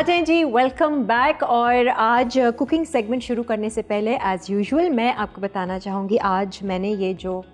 जाएं जी, welcome back. और आज कुकिंग सेगमेंट शुरू करने से पहले एज़ यूजुअल मैं आपको बताना चाहूँगी, आज मैंने ये जो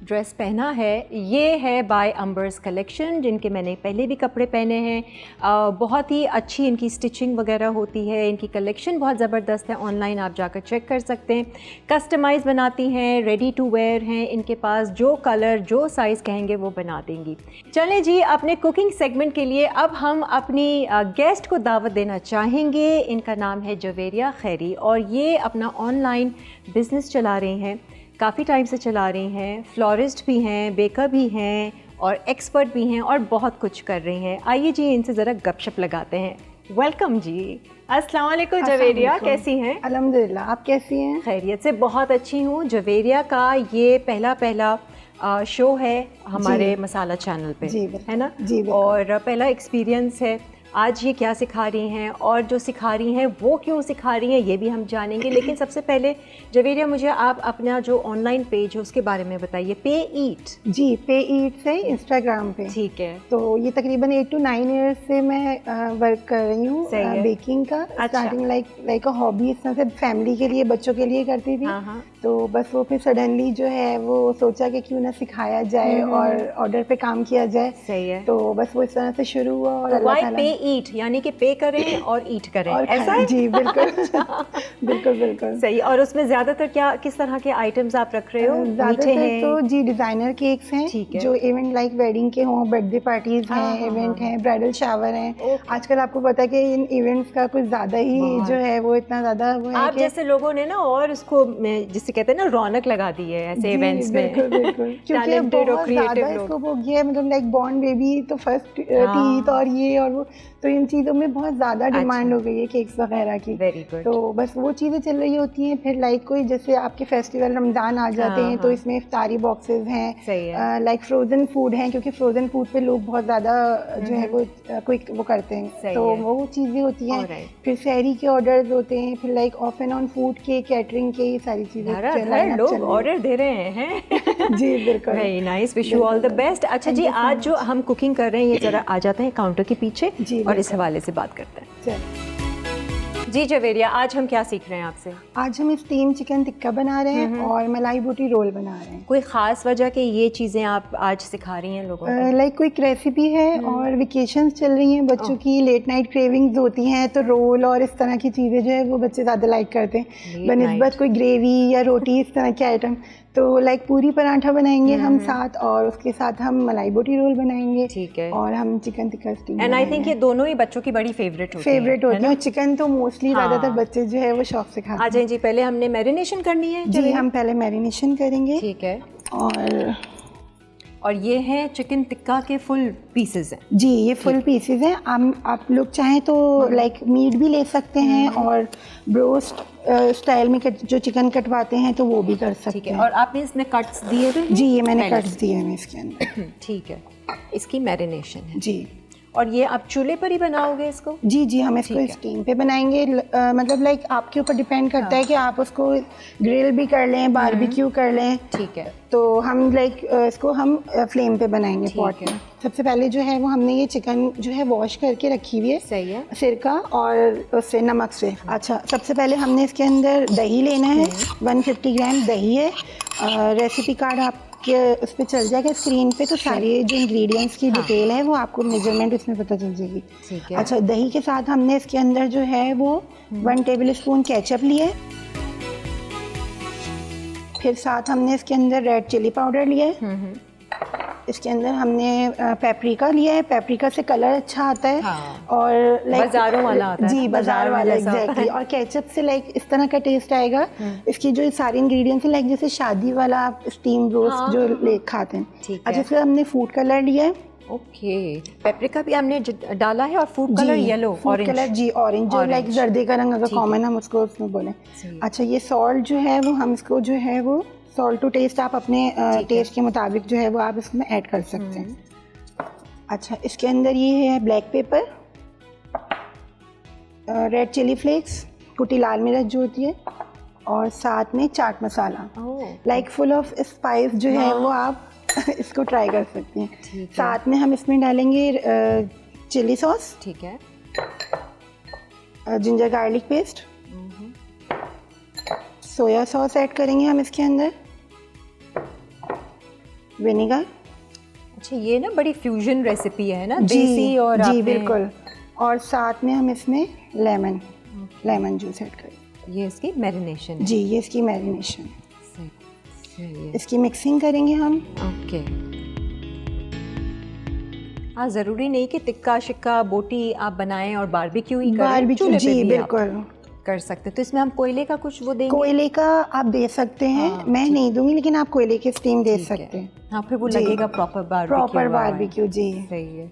ड्रेस पहना है ये है बाय अंबर्स कलेक्शन, जिनके मैंने पहले भी कपड़े पहने हैं। बहुत ही अच्छी इनकी स्टिचिंग वगैरह होती है, इनकी कलेक्शन बहुत ज़बरदस्त है। ऑनलाइन आप जाकर चेक कर सकते हैं। कस्टमाइज़ बनाती हैं, रेडी टू वेयर हैं इनके पास, जो कलर जो साइज़ कहेंगे वो बना देंगी। चलें जी, अपने कुकिंग सेगमेंट के लिए अब हम अपनी गेस्ट को दावत देना चाहेंगे। इनका नाम है जवेरिया खैरी और ये अपना ऑनलाइन बिज़नेस चला रही हैं, काफ़ी टाइम से चला रही हैं। फ्लोरिस्ट भी हैं, बेकर भी हैं और एक्सपर्ट भी हैं और बहुत कुछ कर रही हैं। आइए जी, इनसे ज़रा गपशप लगाते हैं। वेलकम जी। अस्सलाम वालेकुम जवेरिया, कैसी हैं? अल्हम्दुलिल्लाह, आप कैसी हैं? खैरियत से, बहुत अच्छी हूँ। जवेरिया का ये पहला शो है हमारे मसाला चैनल पे, है ना? जी, और पहला एक्सपीरियंस है। आज ये क्या सिखा रही हैं और जो सिखा रही हैं वो क्यों सिखा रही हैं ये भी हम जानेंगे। लेकिन सबसे पहले जवेरिया, मुझे आप अपना जो ऑनलाइन पेज है उसके बारे में बताइए। पे ईट। जी, पे ईट से इंस्टाग्राम पे। ठीक है। तो ये तकरीबन 8 to 9 ईयर्स से मैं वर्क कर रही हूँ बेकिंग का। स्टार्टिंग लाइक अ हॉबी, इस तरह से फैमिली के लिए, बच्चों के लिए करती थी। तो बस वो फिर सडनली जो है वो सोचा कि क्यों ना सिखाया जाए और ऑर्डर पे काम किया जाए। सही है। तो बस वो इस तरह से शुरू हुआ। और अल्लाह ताला पे ईट यानी कि पे करें और ईट करें, ऐसा है? जी बिल्कुल। बिल्कुल सही। और उसमें ज़्यादातर क्या, किस तरह के आइटम्स आप रख रहे हो? मीठे हैं तो जी, डिज़ाइनर केक्स हैं जो इवेंट लाइक वेडिंग के हों, बर्थडे पार्टीज हैं, इवेंट हैं, ब्राइडल शावर हैं। आजकल आपको पता है कि इन इवेंट्स का कुछ ज़्यादा ही जो है वो इतना ज़्यादा वो है। आप जैसे लोगों ने ना और उसको जिसे कहते हैं ना रौनक लगा दी है ऐसे इवेंट्स में। बिल्कुल क्योंकि बहुत ज़्यादा इसको वो गया, मतलब लाइक बॉर्न बेबी तो फर्स्ट टीथ और ये और वो, तो इन चीज़ों में बहुत ज़्यादा डिमांड हो गई है केक्स वगैरह की। Very good. तो बस वो चीज़ें चल रही होती हैं। फिर लाइक कोई जैसे आपके फेस्टिवल रमज़ान आ जाते हैं तो इसमें इफ्तारी बॉक्सेस हैं, लाइक फ्रोज़न फूड हैं, क्योंकि फ्रोज़न फूड पे लोग बहुत ज़्यादा जो है वो क्विक वो करते हैं, तो वो चीज़ें होती हैं। फिर सहरी के ऑर्डर्स होते हैं, फिर like of and on food के, कैटरिंग के, ये सारी चीज़ें लोग ऑर्डर दे रहे हैं। जी बिल्कुल। Very nice, wish you all the best. अच्छा जी, आज जो हम कुकिंग कर रहे हैं ये ज़रा आ जाते हैं काउंटर के पीछे और इस हवाले से बात करते हैं। जी जवेरिया, आज हम क्या सीख रहे हैं आपसे? आज हम स्टीम चिकन टिक्का बना रहे हैं और मलाई बोटी रोल बना रहे हैं। कोई ख़ास वजह कि ये चीज़ें आप आज सिखा रही हैं लोगों को? लाइक क्विक रेसिपी है और वेकेशंस चल रही हैं, बच्चों की लेट नाइट क्रेविंग्स होती हैं, तो रोल और इस तरह की चीज़ें जो है वो बच्चे ज़्यादा लाइक करते हैं बनिस्बत कोई ग्रेवी या रोटी इस तरह के आइटम। तो लाइक पूरी पराठा बनाएंगे हम साथ, और उसके साथ हम मलाई बोटी रोल बनाएंगे। ठीक है। और हम chicken tikka steam. And I think ये दोनों ही बच्चों की बड़ी फेवरेट होती है। चिकन तो मोस्टली ज़्यादातर बच्चे जो है वो शौक से खाते हैं। आ जाए जी, पहले हमने मैरिनेशन करनी है। जी, हम पहले मैरिनेशन करेंगे। ठीक है। और ये हैं चिकन टिक्का के फुल पीसेस हैं। जी, ये फुल पीसेस हैं। आप लोग चाहें तो लाइक मीट भी ले सकते हैं और ब्रोस्ट स्टाइल में जो चिकन कटवाते हैं तो वो भी कर सकते हैं। और आपने इसमें कट्स दिए थे? जी, ये मैंने कट्स दिए हैं इसके अंदर। ठीक है, इसकी मैरिनेशन है। जी। और ये आप चूल्हे पर ही बनाओगे इसको? जी, हम इसको स्टीम पे बनाएंगे। मतलब लाइक आपके ऊपर डिपेंड करता है कि आप उसको ग्रिल भी कर लें, बारबेक्यू कर लें। ठीक है। तो हम लाइक इसको हम फ्लेम पे बनाएंगे पॉट में। सबसे पहले जो है वो हमने ये चिकन जो है वॉश करके रखी हुई है। सही है। सिरका और उससे नमक से। अच्छा, सबसे पहले हमने इसके अंदर दही लेना है। 150 ग्राम दही है। रेसिपी कार्ड आप उस पर चल जाएगा स्क्रीन पे, तो सारे जो इंग्रेडिएंट्स की डिटेल है वो आपको मेजरमेंट उसमें पता चल जाएगी। ठीक है। अच्छा, दही के साथ हमने इसके अंदर जो है वो 1 टेबल स्पून केचप लिए। फिर साथ हमने इसके अंदर रेड चिली पाउडर लिया है। इसके अंदर हमने पेपरिका लिया है। पेपरिका से कलर अच्छा आता है। और लाइक बाजारों वाला आता है। जी, बाजार वाला एग्जैक्टली। और केचप से लाइक इस तरह का टेस्ट आएगा। इसकी जो सारी इंग्रेडिएंट्स है लाइक जैसे शादी वाला स्टीम रोस्ट जो ले खाते हैं। अच्छा, फिर हमने फूड कलर लिया है। ओके। पेपरिका भी हमने डाला है और food colour yellow, orange colour. जी, ऑरेंज जो लाइक जर्दे का रंग अगर कॉमन हम उसको उसमें बोले। अच्छा, ये सॉल्ट जो है वो हम इसको जो है वो सॉल्ट टू टेस्ट, आप अपने टेस्ट के मुताबिक जो है वो आप इसमें ऐड कर सकते हैं। अच्छा, इसके अंदर ये है black pepper, red chilli flakes, कुटी लाल मिर्च जो होती है, और साथ में chaat masala. Like full of spice जो है वो आप इसको ट्राई कर सकते हैं। साथ में हम इसमें डालेंगे चिली सॉस। ठीक है। Ginger garlic paste, soya sauce add करेंगे हम इसके अंदर, विनेगर। अच्छा, ये ना बड़ी फ्यूजन रेसिपी है ना, देसी और जी बिल्कुल। और साथ में हम इसमें लेमन जूस ऐड करेंगे। ये इसकी मैरिनेशन है। जी, ये इसकी मैरिनेशन है। सही है। इसकी मिक्सिंग करेंगे हम। ओके। हाँ, ज़रूरी नहीं कि टिक्का शिक्का बोटी आप बनाएं और बारबेक्यू ही करें। बारबेक्यू, जी बिल्कुल कर सकते। तो इसमें हम कोयले का कुछ वो देंगे? कोयले का आप दे सकते हैं। हाँ, मैं नहीं दूंगी, लेकिन आप कोयले के स्टीम दे सकते हैं। हाँ, फिर वो लगेगा प्रॉपर बारबेक्यू। जी सही है।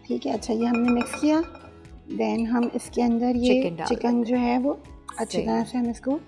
ठीक है। अच्छा, ये हमने मिक्स किया। देन हम इसके अंदर ये चिकन जो है वो अच्छी तरह से हम इसको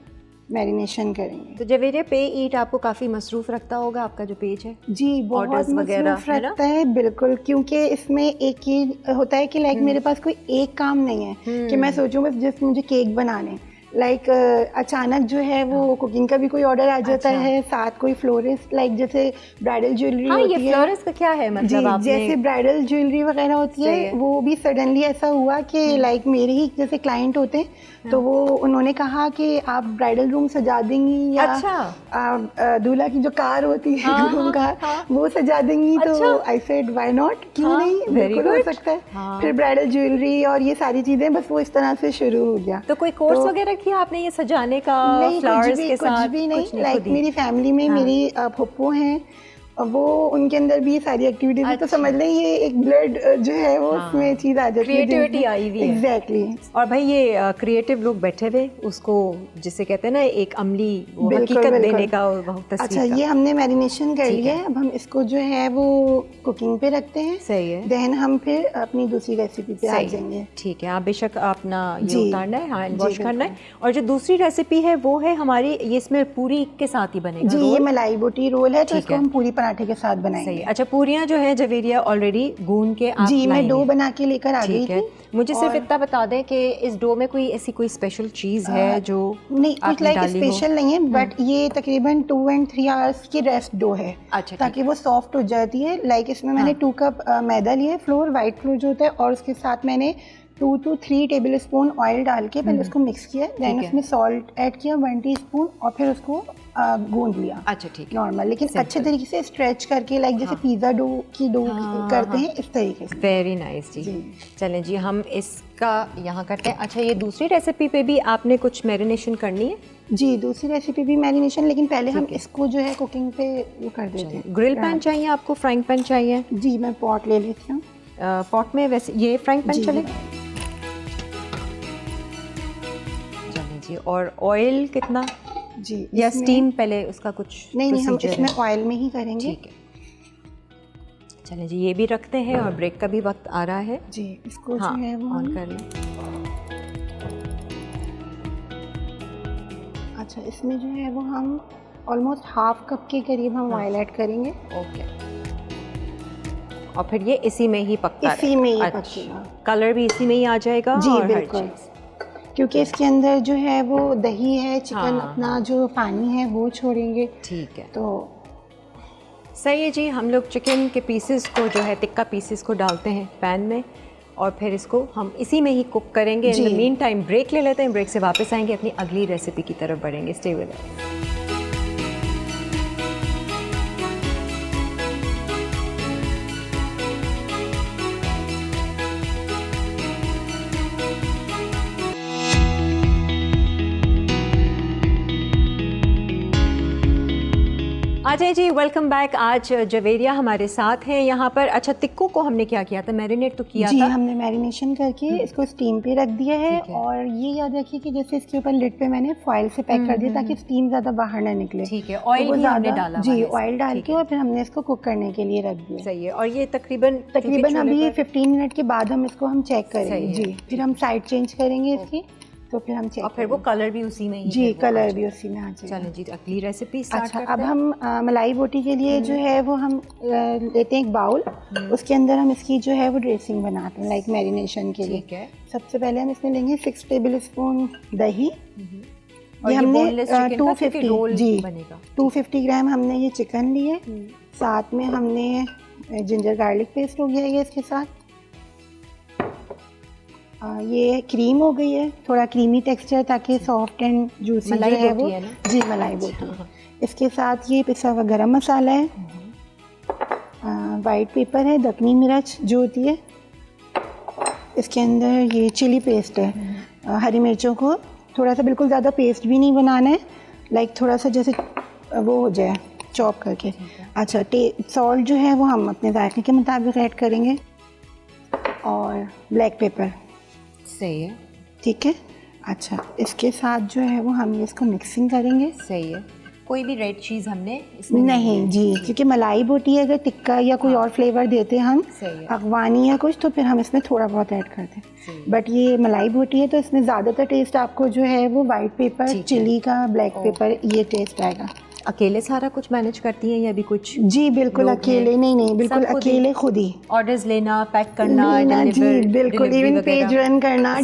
मैरिनेशन करेंगे। तो जवेरिया, पे ईट आपको काफ़ी मसरूफ़ रखता होगा, आपका जो पेज है? जी, बहुत मसरूफ़ रखता है बिल्कुल, क्योंकि इसमें एक ही होता है कि लाइक मेरे पास कोई एक काम नहीं है कि मैं सोचूं बस जस्ट मुझे केक बनाने। लाइक अचानक जो है वो कुकिंग का भी कोई ऑर्डर आ जाता है, साथ कोई फ्लोरिस्ट, लाइक जैसे ब्राइडल ज्वेलरी होती है। फ्लोरिस्ट का क्या है मतलब? आपने जैसे ब्राइडल ज्वेलरी वगैरह होती है, वो भी सडनली ऐसा हुआ कि लाइक मेरे ही जैसे क्लाइंट होते हैं, तो वो उन्होंने कहा कि आप ब्राइडल रूम सजा देंगी या दूल्हा की जो कार होती है रूम कार, वो सजा देंगी। तो आई सेड व्हाई नॉट, क्यों नहीं, बिल्कुल हो सकता है। फिर ब्राइडल ज्वेलरी और ये सारी चीजें, बस वो इस तरह से शुरू हो गया। तो कोई कोर्स वगैरह किया आपने ये सजाने का? नहीं, फ्लावर्स के साथ? कुछ भी नहीं। लाइक मेरी फैमिली में मेरी फुप्पो हैं, वो उनके अंदर भी ये सारी एक्टिविटीज है, तो समझ लें ये एक ब्लड जो है वो उसमें चीज आ जाती है, क्रिएटिविटी आई हुई है। एग्जैक्टली। और भाई ये क्रिएटिव लोग बैठे हुए, उसको जिसे कहते हैं ना एक अमली हकीकत देने का तस्वीर। अच्छा, ये हमने मैरिनेशन कर लिया है। अब हम इसको जो है वो कुकिंग पे रखते हैं। सही है। देन हम फिर अपनी दूसरी रेसिपी पे आ जाएंगे। ठीक है, आप बेशक अपना ये उतारना है, हैंड वॉश करना है। और जो दूसरी रेसिपी है वो है हमारी, ये इसमें पूरी के साथ ही बनेगा। जी, ये मलाई बोटी रोल है, तो इसको हम पूरी पराठे के साथ बनाएंगे। सही। अच्छा, पूरियां जो है जवेरिया ऑलरेडी गूंद के आप जी, मैं डो बना के लेकर आ गई थी। मुझे सिर्फ इतना बता दें कि इस डो में कोई ऐसी कोई स्पेशल चीज़ है जो नहीं, कुछ लाइक स्पेशल नहीं है, बट ये तकरीबन 2 and 3 आवर्स की रेस्ट डो है। अच्छा, ताकि वो सॉफ्ट हो जाती है। लाइक इसमें मैंने 2 कप मैदा लिया है, फ्लोर, वाइट फ्लोर जो होता है, और उसके साथ मैंने 2 to 3 टेबल स्पून ऑयल डाल के पहले उसको मिक्स किया। देन उसमें सॉल्ट ऐड किया 1 टीस्पून, और फिर उसको गूंद लिया। अच्छा, ठीक है। नॉर्मल, लेकिन अच्छे तरीके से स्ट्रेच करके, लाइक जैसे पिज्जा डो की डो करते हैं, इस तरीके से। वेरी नाइस जी। चलें जी, हम इसका यहाँ करते हैं। अच्छा, ये दूसरी रेसिपी पे भी आपने कुछ मैरिनेशन करनी है? जी, दूसरी रेसिपी भी मैरिनेशन, लेकिन पहले हम इसको जो है कुकिंग पे वो कर देते हैं। ग्रिल पैन चाहिए आपको, फ्राइंग पैन चाहिए? जी, मैं पॉट ले लेती हूँ। पॉट में वैसे ये फ्राइंग पैन चलेगा? चलें जी। और ऑयल कितना जी, या स्टीम पहले उसका कुछ? नहीं, हम इसमें ऑयल में ही करेंगे। ठीक है। चलें जी, ये भी रखते हैं और ब्रेक का भी वक्त आ रहा है। जी, इसको जो है वो ऑन कर लें। अच्छा, इसमें जो है वो हम ऑलमोस्ट हाफ कप के करीब हम ऑयल ऐड करेंगे। ओके। और फिर ये इसी में ही पकता है? इसी में ही पकेगा। कलर भी इसी में ही आ जाएगा? जी बिल्कुल, क्योंकि इसके अंदर जो है वो दही है, चिकन अपना जो पानी है वो छोड़ेंगे। ठीक है, तो सही है जी। हम लोग चिकन के पीसेस को जो है टिक्का पीसेस को डालते हैं पैन में, और फिर इसको हम इसी में ही कुक करेंगे। In the meantime break ले लेते हैं, ब्रेक से वापस आएंगे, अपनी अगली रेसिपी की तरफ बढ़ेंगे। Stay with us. आ जाए जी, वेलकम बैक। आज जवेरिया हमारे साथ हैं यहाँ पर। अच्छा, टिक्कों को हमने क्या किया था? मैरिनेट तो किया जी, था। हमने मैरिनेशन करके इसको स्टीम पे रख दिया है। और ये याद रखिए कि जैसे इसके ऊपर लिड पे मैंने फॉइल से पैक कर दिया ताकि स्टीम ज़्यादा बाहर ना निकले। ठीक है। ऑयल भी हमने डाला? जी, ऑयल डाल के और फिर हमने इसको कुक करने के लिए रख दिया। सही है। और ये तकरीबन अभी 15 मिनट के बाद हम इसको हम चेक करेंगे। जी, फिर हम साइड चेंज करेंगे इसकी, तो फिर हम चेक, और फिर वो कलर भी उसी में ही? जी, कलर भी उसी में आ जाएगा। चलें जी, अगली रेसिपी स्टार्ट करते हैं। अब हम मलाई बोटी के लिए जो है वो हम लेते हैं एक बाउल, उसके अंदर हम इसकी जो है वो ड्रेसिंग बनाते हैं, लाइक मैरिनेशन के लिए। ठीक है। सबसे पहले हम इसमें लेंगे 6 टेबल स्पून दही। और ये हमने 250 ग्राम हमने ये चिकन लिए। साथ में हमने जिंजर गार्लिक पेस्ट हो गया ये इसके साथ। ये क्रीम हो गई है, थोड़ा क्रीमी टेक्सचर ताकि सॉफ्ट एंड जूसी जो है वो। जी मलाई बोटी। इसके साथ ये पिसा हुआ गरम मसाला है, वाइट पेपर है, दखनी मिर्च जो होती है, इसके अंदर ये चिली पेस्ट है। हरी मिर्चों को थोड़ा सा, बिल्कुल ज़्यादा पेस्ट भी नहीं बनाना है, लाइक थोड़ा सा जैसे वो हो जाए चॉप करके। अच्छा, सॉल्ट जो है वो हम अपने जायके के मुताबिक ऐड करेंगे, और ब्लैक पेपर। सही है, ठीक है। अच्छा, इसके साथ जो है वो हम इसको मिक्सिंग करेंगे। सही है। कोई भी रेड चीज़ हमने इसमें नहीं जी, क्योंकि मलाई बोटी अगर टिक्का या कोई और फ्लेवर देते हम, अफगानी या कुछ, तो फिर हम इसमें थोड़ा बहुत ऐड करते हैं। बट ये मलाई बोटी है तो इसमें ज़्यादातर टेस्ट आपको जो है वो वाइट पेपर, चिली का, ब्लैक पेपर, ये टेस्ट आएगा। अकेले सारा कुछ मैनेज करती हैं या भी कुछ? जी बिल्कुल अकेले, नहीं बिल्कुल अकेले, खुद ही ऑर्डर्स लेना, पैक करना, जी बिल्कुल, इवन पेज रन करना।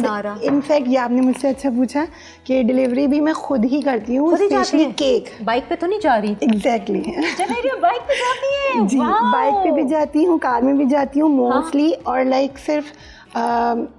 इनफैक्ट ये आपने मुझसे अच्छा पूछा कि डिलीवरी भी मैं खुद ही करती हूँ, स्पेशली केक। बाइक पे तो नहीं जा रही? एग्जैक्टली बाइक पे जाती है जी, बाइक पे भी जाती हूँ, कार में भी जाती हूँ मोस्टली, और लाइक सिर्फ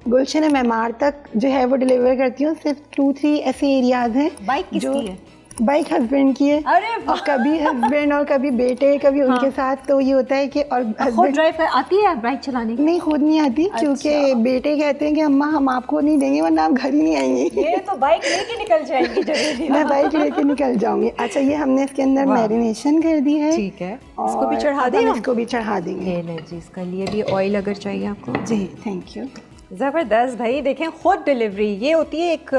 गुलशन मेमार तक जो है वो डिलीवर करती हूँ। सिर्फ 2-3 ऐसे एरियाज हैं। बाइक किसकी है? बाइक हस्बैंड की है। अरे और कभी हस्बैंड और कभी बेटे, कभी उनके साथ, तो ये होता है कि, और खुद ड्राइव आती है बाइक चलाने? नहीं, खुद नहीं आती। अच्छा। क्योंकि बेटे कहते हैं कि अम्मा हम आपको नहीं देंगे वरना आप घर ही नहीं आएंगे। ये तो बाइक लेके निकल जाएंगी। मैं बाइक लेके निकल जाऊंगी। अच्छा, ये हमने इसके अंदर मैरिनेशन कर दी है। ठीक है, इसको भी चढ़ा दें? इसको भी चढ़ा देंगे। जी, इसके लिए भी ऑयल अगर चाहिए आपको? जी थैंक यू। ज़बरदस्त भाई। देखें, खुद डिलीवरी ये होती है, एक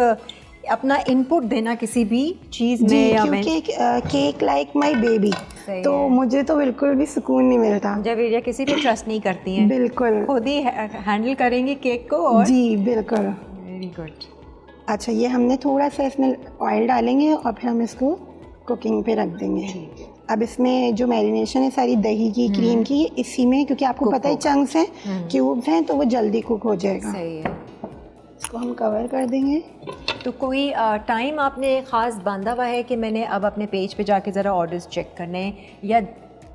अपना इनपुट देना किसी भी चीज़ में। या क्योंकि केक लाइक माय बेबी, तो मुझे तो बिल्कुल भी सुकून नहीं मिलता जब ये किसी पे ट्रस्ट नहीं करती हैं। बिल्कुल खुद ही हैंडल करेंगे केक को। और जी बिल्कुल, वेरी गुड। अच्छा, ये हमने थोड़ा सा इसमें ऑयल डालेंगे और फिर हम इसको कुकिंग पे रख देंगे। अब इसमें जो मैरिनेशन है सारी दही की, क्रीम की, इसी में, क्योंकि आपको पता है चंक्स हैं, क्यूब्स हैं, तो वो जल्दी कुक हो जाएगा। सही है। इसको हम कवर कर देंगे। तो कोई टाइम आपने ख़ास बांधा हुआ है कि मैंने अब अपने पेज पे जाके ज़रा ऑर्डर्स चेक करने, या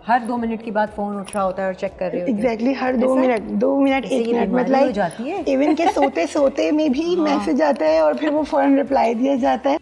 हर 2 मिनट के बाद फ़ोन उठ रहा होता है और चेक कर रहे होते हैं? एग्जैक्टली, हर 2 मिनट 1 मिनट, मतलब इवन के सोते में भी मैसेज आता है और फिर वो फ़ौरन रिप्लाई दिया जाता है।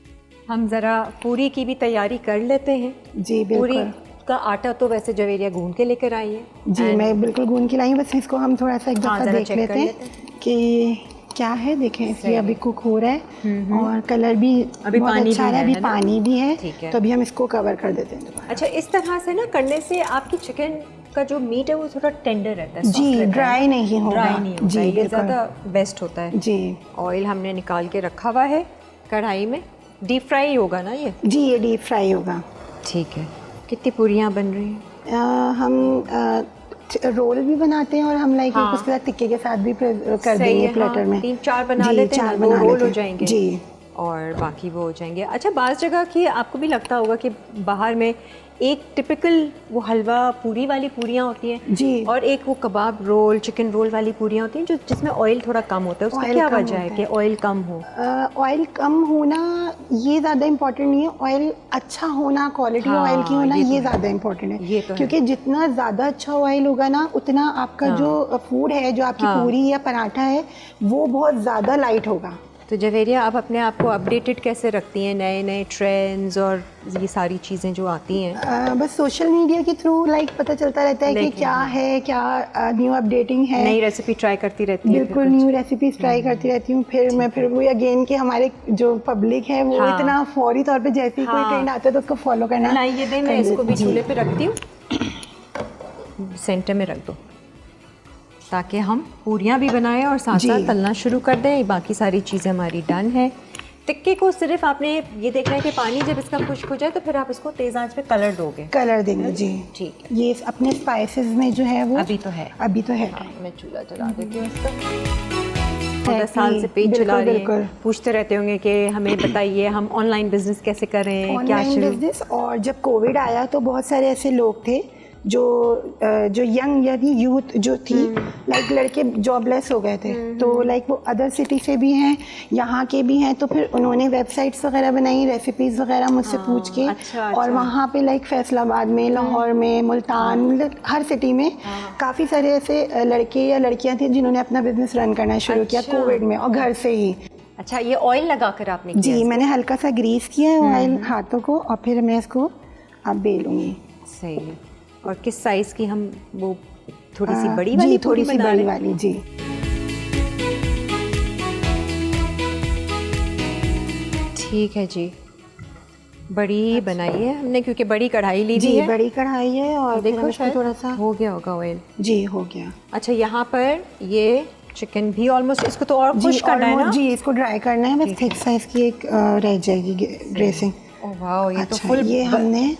हम ज़रा पूरी की भी तैयारी कर लेते हैं। जी बिल्कुल। पूरी का आटा तो वैसे जवेरिया गूंद के लेकर आई है। जी मैं बिल्कुल गूंद के लाई हूँ, बस इसको हम थोड़ा सा एक दफ़ा देख लेते हैं कि क्या है। देखें, ये अभी कुक हो रहा है और कलर भी अभी पानी अच्छा है, अभी पानी भी है, है। तो अभी हम इसको कवर कर देते हैं। अच्छा, इस तरह से ना करने से आपकी चिकन का जो मीट है वो थोड़ा टेंडर रहता है। जी, ड्राई नहीं होगा। ड्राई नहीं होता। जी, ये ज़्यादा बेस्ट होता है। जी। ऑयल हमने निकाल के रखा हुआ है कढ़ाई में। डीप फ्राई होगा ना ये? जी, ये डीप फ्राई होगा। ठीक है। कितनी पूरियाँ बन रही हैं? हम रोल भी बनाते हैं और हम लाइक उसके साथ टिक्के के साथ भी कर देंगे प्लेटर में। 3-4 बना लेते हैं, 2 रोल हो जाएंगे जी, और बाकी वो हो जाएंगे। अच्छा, बाज़ जगह की आपको भी लगता होगा कि बाहर में एक टिपिकल वो हलवा पूरी वाली पूरियाँ होती हैं जी, और एक वो कबाब रोल, चिकन रोल वाली पूरियाँ होती हैं जो जिसमें ऑयल थोड़ा कम होता है। उसका क्या वजह है कि ऑयल कम हो? ऑयल कम होना ये ज़्यादा इम्पोर्टेंट नहीं है, ऑयल अच्छा होना, क्वालिटी ऑयल की होना, ये ज़्यादा इम्पोर्टेंट है। क्योंकि जितना ज़्यादा अच्छा ऑयल होगा ना, उतना आपका जो फूड है, जो आपकी पूरी या पराठा है, वो बहुत ज़्यादा लाइट होगा। तो जवेरिया, आप अपने आप को अपडेटेड कैसे रखती हैं नए नए ट्रेंड्स और ये सारी चीज़ें जो आती हैं? बस सोशल मीडिया के थ्रू लाइक पता चलता रहता है कि क्या है, क्या न्यू अपडेटिंग है, नई रेसिपी ट्राई करती रहती है। बिल्कुल, न्यू रेसिपीज ट्राई करती रहती हूँ। फिर वो अगेन कि हमारे जो पब्लिक है वो इतना फौरी तौर पे जैसे ही कोई ट्रेंड आता है तो उसको फॉलो करना। नहीं, ये दे, मैं इसको भी चूल्हे पे रखती हूँ, सेंटर में रख दो ताकि हम पूरियाँ भी बनाएं और साथ साथ तलना शुरू कर दें। बाकी सारी चीज़ें हमारी डन है। टिक्के को सिर्फ आपने ये देखना है कि पानी जब इसका खुश्क हो जाए तो फिर आप इसको तेज़ आंच पे कलर दोगे। कलर देंगे जी, ठीक है। ये अपने स्पाइसेस में जो है वो अभी तो है। मैं चूल्हा जला देती हूँ इसका। 10 साल से पेज चला रही हैं, पूछते रहते होंगे कि हमें बताइए हम ऑनलाइन बिजनेस कैसे करें, क्या शुरू बिजनेस। और जब कोविड आया तो बहुत सारे ऐसे लोग थे जो यंग यानी यूथ जो थी, लाइक लड़के जॉबलेस हो गए थे, तो लाइक वो अदर सिटी से भी हैं, यहाँ के भी हैं, तो फिर उन्होंने वेबसाइट्स वगैरह बनाई, रेसिपीज़ वगैरह मुझसे पूछ के। और वहाँ पे लाइक फैसलाबाद में, लाहौर में, मुल्तान, मतलब हर सिटी में काफ़ी सारे ऐसे लड़के या लड़कियाँ थी जिन्होंने अपना बिजनेस रन करना शुरू किया कोविड में, और घर से ही। अच्छा, ये ऑयल लगाकर आपने किया? जी, मैंने हल्का सा ग्रीस किया है ऑयल हाथों को, और फिर मैं इसको अब बेलूंगी। सही है। और किस साइज़ की हम वो थोड़ी सी बड़ी वाली? थोड़ी सी बड़ी वाली जी। ठीक है जी, बड़ी बनाई है हमने क्योंकि बड़ी कढ़ाई ली थी। बड़ी कढ़ाई है, और देखो शायद थोड़ा सा हो गया होगा ऑयल। जी हो गया। अच्छा, यहाँ पर ये चिकन भी ऑलमोस्ट, इसको तो और खुश करना है ना? जी, इसको ड्राई करना है, बस थिक साइज की एक रह जाएगी ड्रेसिंग। ओह वाह, ये तो अच्छा, फुल ये हमने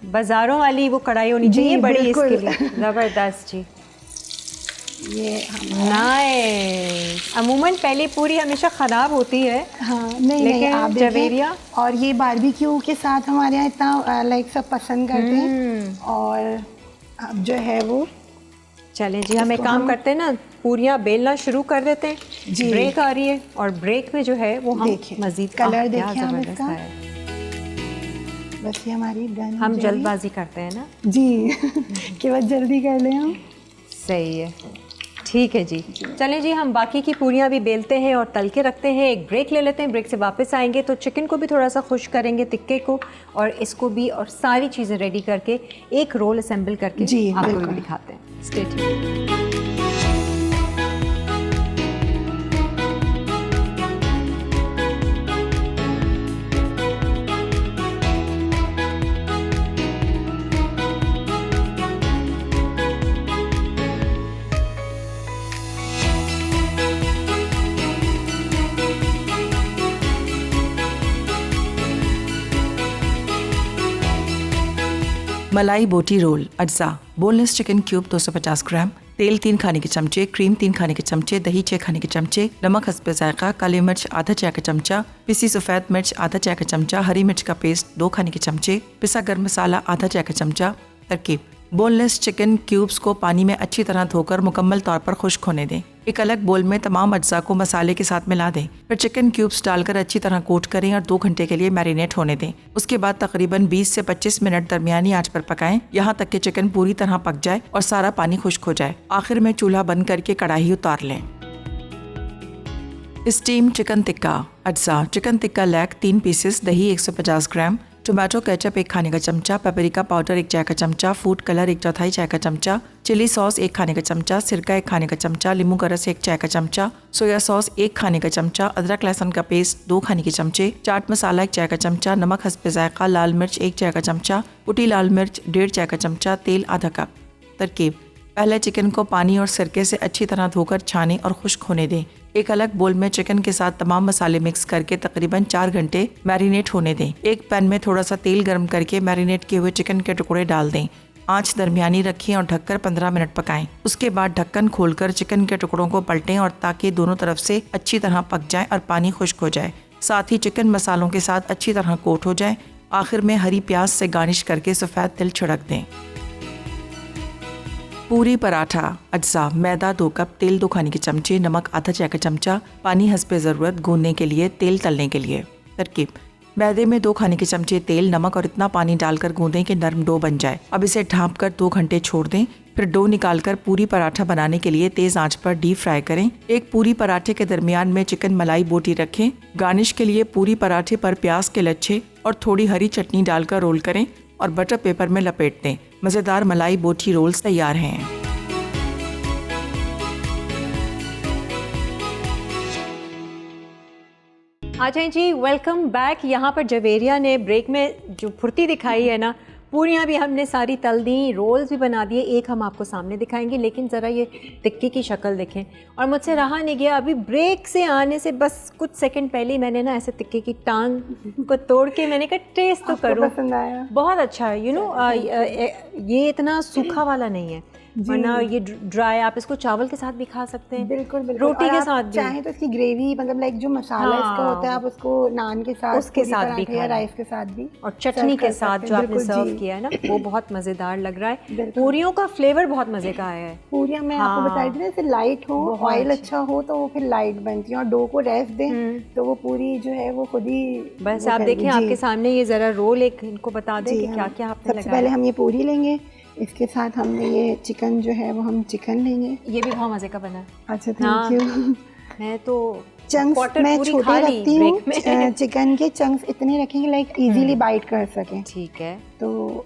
बाजारों वाली वो कढ़ाई होनी चाहिए बड़ी इसके लिए। ज़बरदस्त जी, ये नाइस। अमूमन पहली पूरी हमेशा ख़राब होती है। हाँ, नहीं आप जवेरिया, और ये बारबेक्यू के साथ हमारे यहाँ इतना लाइक सब पसंद करते हैं। और अब जो है वो, चलें जी, हम एक काम करते हैं ना, पूरियाँ बेलना शुरू कर देते हैं जी। ब्रेक आ रही है, और ब्रेक में जो है वो हम मज़ीद कलर देखिए आप इसका। बस ये हमारी डन। हम जल्दबाजी करते हैं ना जी कि बस जल्दी कर लें हम। सही है, ठीक है जी। चलें जी, हम बाकी की पूरियाँ भी बेलते हैं और तल के रखते हैं। एक ब्रेक ले लेते हैं, ब्रेक से वापस आएंगे तो चिकन को भी थोड़ा सा खुश करेंगे, टिक्के को, और इसको भी, और सारी चीज़ें रेडी करके एक रोल असेंबल करके जी आपको भी दिखाते हैं। Stay tuned. मलाई बोटी रोल अज्जा, बोनलेस चिकन क्यूब 250 ग्राम, तेल 3 खाने के चमचे, क्रीम 3 खाने के चमचे, दही 6 खाने के चमचे, नमक हस्बे जायका, काली मिर्च आधा चाय का चमचा, पिसी सफ़ेद मिर्च आधा चाय का चमचा, हरी मिर्च का पेस्ट 2 खाने के चमचे, पिसा गर्म मसाला आधा चाय का चमचा। तरकीब: बोनलेस चिकन क्यूब्स को पानी में अच्छी तरह धोकर मुकम्मल तौर पर खुश्क होने दें। एक अलग बोल में तमाम अज्जा को मसाले के साथ मिला दें। फिर चिकन क्यूब्स डालकर अच्छी तरह कोट करें और 2 घंटे के लिए मैरिनेट होने दें। उसके बाद तकरीबन 20 से 25 मिनट दरमियानी आंच पर पकाएं, यहाँ तक कि चिकन पूरी तरह पक जाए और सारा पानी खुश्क हो जाए। आखिर में चूल्हा बंद करके कढ़ाई उतार लें। स्टीम चिकन टिक्का अज्जा, चिकन टिक्का लेग 3 पीसेस, दही 150 ग्राम, टोमेटो केचप 1 खाने का चमचा, पेपरिका पाउडर 1 चाय का चमचा, फूड कलर 1/4 चाय का चमचा, चिली सॉस 1 खाने का चमचा, सिरका 1 खाने का चमचा, लींबू का रस 1 चाय का चमचा, सोया सॉस 1 खाने का चमचा, अदरक लहसुन का पेस्ट 2 खाने के चमचे, चाट मसाला 1 चाय का चमचा, नमक हस्बे जायका, लाल मिर्च 1 चाय का चमचा, कुटी लाल मिर्च 1.5 चाय का चमचा, तेल आधा कप। तरकीब: पहले चिकन को पानी और सिरके से अच्छी तरह धोकर छानें और खुश्क होने दें। एक अलग बोल में चिकन के साथ तमाम मसाले मिक्स करके तकरीबन 4 घंटे मैरिनेट होने दें। एक पैन में थोड़ा सा तेल गर्म करके मैरिनेट किए हुए चिकन के टुकड़े डाल दें। आंच दरमियानी रखें और ढककर 15 मिनट पकाएं। उसके बाद ढक्कन खोलकर चिकन के टुकड़ों को पलटें और ताकि दोनों तरफ से अच्छी तरह पक जाए और पानी खुश्क हो जाए। साथ ही चिकन मसालों के साथ अच्छी तरह कोट हो जाए। आखिर में हरी प्याज से गार्निश करके सफ़ेद तिल छिड़क दें। पूरी पराठा अज्जा, मैदा 2 कप, तेल 2 खाने के चमचे, नमक आधा चाय का चमचा, पानी हस्बे ज़रूरत, गूंदने के लिए, तेल तलने के लिए। तरकीब: मैदे में 2 खाने के चमचे तेल, नमक और इतना पानी डालकर गूंदें कि नरम डो बन जाए। अब इसे ढाँप कर 2 घंटे छोड़ दें। फिर डो निकालकर पूरी पराठा बनाने के लिए तेज़ आंच पर डीप फ्राई करें। एक पूरी पराठे के दरमियान में चिकन मलाई बोटी रखें। गार्निश के लिए पूरी पराठे पर प्याज के लच्छे और थोड़ी हरी चटनी डालकर रोल करें और बटर पेपर में लपेट दें। मज़ेदार मलाई बोटी रोल्स तैयार हैं। आ जाएं जी, वेलकम बैक। यहाँ पर जवेरिया ने ब्रेक में जो फुर्ती दिखाई है ना, पूरियाँ भी हमने सारी तल दी, रोल्स भी बना दिए। एक हम आपको सामने दिखाएंगे, लेकिन ज़रा ये टिक्की की शक्ल देखें। और मुझसे रहा नहीं गया, अभी ब्रेक से आने से बस कुछ सेकंड पहले ही मैंने ना ऐसे टिक्की की टांग को तोड़ के मैंने कहा टेस्ट तो करूँ। पसंद आया? बहुत अच्छा है, यू नो, ये इतना सूखा वाला नहीं है। वरना ये ड्राई आप इसको चावल के साथ भी खा सकते हैं, बिल्कुल बिल्कुल, रोटी के साथ भी, चाहे तो इसकी ग्रेवी मतलब लाइक जो मसाला इसका होता है आप उसको नान के साथ, उसके साथ भी या राइस के साथ भी, और चटनी के साथ जो आपने सर्व किया है ना वो बहुत मजेदार लग रहा है। पूरियों का फ्लेवर बहुत मजे का आया है। पूरियां मैं आपको बता रही थी ना, जैसे लाइट हो, ऑयल अच्छा हो तो वो फिर लाइट बनती है, और डो को रेस्ट दें तो वो पूरी जो है वो खुद ही बस आप देखें आपके सामने ये जरा रोल एक इनको बता दें कि क्या क्या आपने लगाया। सबसे पहले हम ये पूरी लेंगे, इसके साथ हमने ये चिकन जो है वो हम चिकन लेंगे। ये भी बहुत मजे का बना। अच्छा थैंक यू। मैं तो चंक्स मैं छोटे रखती हूँ, चिकन के चंक्स इतने रखेंगे लाइक इजीली बाइट कर सकें। ठीक है। तो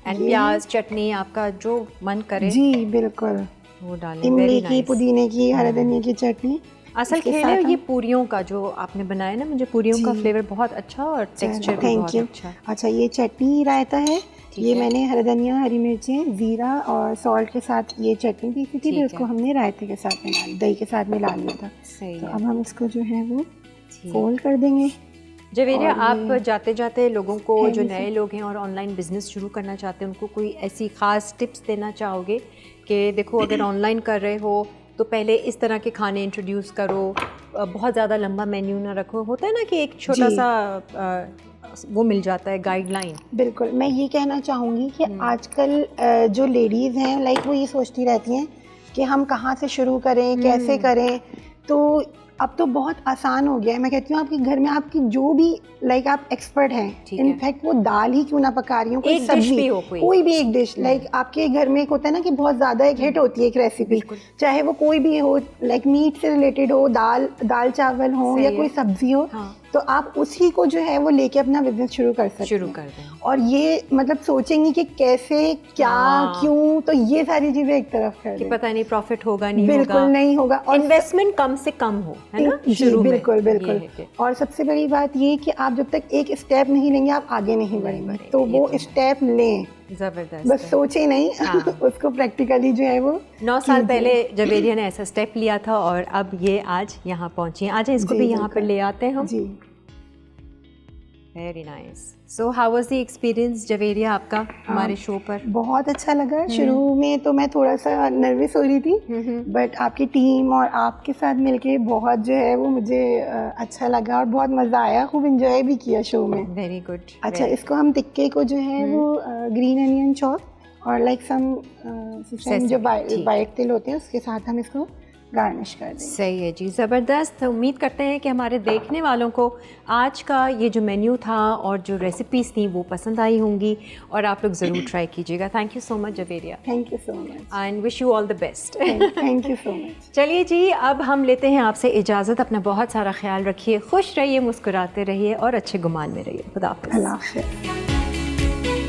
एंड प्याज चटनी आपका जो मन करे जी बिल्कुल वो डालें। इमली की, पुदीने की, हरे धनिया की चटनी। असल खेल है ये पूरियों का जो आपने बनाया ना, मुझे पूरियों का फ्लेवर बहुत अच्छा और टेक्सचर भी बहुत अच्छा। अच्छा ये चटनी रायता है, ये मैंने हरा धनिया, हरी मिर्चें, जीरा और सॉल्ट के साथ ये चटनी पीसी थी, फिर उसको हमने रायते के साथ मिला, दही के साथ मिला लिया था। सही तो है। अब हम इसको जो है वो फोल्ड कर देंगे। जवेरिया, आप जाते जाते लोगों को जो नए लोग हैं और ऑनलाइन बिजनेस शुरू करना चाहते हैं उनको कोई ऐसी ख़ास टिप्स देना चाहोगे कि देखो अगर ऑनलाइन कर रहे हो तो पहले इस तरह के खाने इंट्रोड्यूस करो, बहुत ज़्यादा लंबा मेन्यू ना रखो, होता है ना कि एक छोटा सा वो मिल जाता है गाइडलाइन। बिल्कुल, मैं ये कहना चाहूँगी कि आजकल जो लेडीज़ हैं लाइक वो ये सोचती रहती हैं कि हम कहाँ से शुरू करें, कैसे करें, तो अब तो बहुत आसान हो गया है। मैं कहती हूँ आपके घर में आपकी जो भी लाइक आप एक्सपर्ट हैं, इनफैक्ट वो दाल ही क्यों ना पका रही हो, कोई सब्जी हो, कोई भी एक डिश लाइक आपके घर में एक होता है ना कि बहुत ज़्यादा एक हिट होती है एक रेसिपी, चाहे वो कोई भी हो, लाइक मीट से रिलेटेड हो, दाल चावल हो या कोई सब्जी हो, तो आप उसी को जो है वो लेके अपना बिजनेस शुरू कर सकते हैं। और ये मतलब सोचेंगी कि कैसे, क्या, क्यों, तो ये सारी चीजें एक तरफ कर दें, पता नहीं प्रॉफिट होगा नहीं बिल्कुल होगा, नहीं होगा, और इन्वेस्टमेंट कम से कम हो, है ना शुरू में। बिल्कुल बिल्कुल। और सबसे बड़ी बात ये कि आप जब तक एक स्टेप नहीं लेंगे आप आगे नहीं बढ़ेंगे, तो वो स्टेप लें, जबरदस्त, बस सोचे नहीं, उसको प्रैक्टिकली जो है वो 9 साल पहले जवेरिया ने ऐसा स्टेप लिया था और अब ये आज यहाँ पहुंची है। आज इसको भी यहाँ पर ले आते हैं हम। जी very nice. So how was the experience Javeria आपका हमारे शो पर? बहुत अच्छा लगा। शुरू में तो मैं थोड़ा सा नर्वस हो रही थी, बट आपकी टीम और आपके साथ मिलके बहुत जो है वो मुझे अच्छा लगा और बहुत मज़ा आया, खूब एंजॉय भी किया शो में। Very good. अच्छा, इसको हम टिक्के को जो है वो ग्रीन अनियन चॉप और लाइक सम जो वाइट तिल होते हैं उसके साथ हम इसको गार्निश कर दें। सही है जी, ज़बरदस्त। उम्मीद करते हैं कि हमारे देखने वालों को आज का ये जो मेन्यू था और जो रेसिपीज़ थी वो पसंद आई होंगी और आप लोग ज़रूर ट्राई कीजिएगा। Thank you so much Javeria. Thank you so much and wish you all the best. Thank you so much. चलिए जी, अब हम लेते हैं आपसे इजाज़त। अपना बहुत सारा ख्याल रखिए, खुश रहिए, मुस्कुराते रहिए और अच्छे गुमान में रहिए। खुदा हाफ़िज़। अल्लाह हाफ़िज़।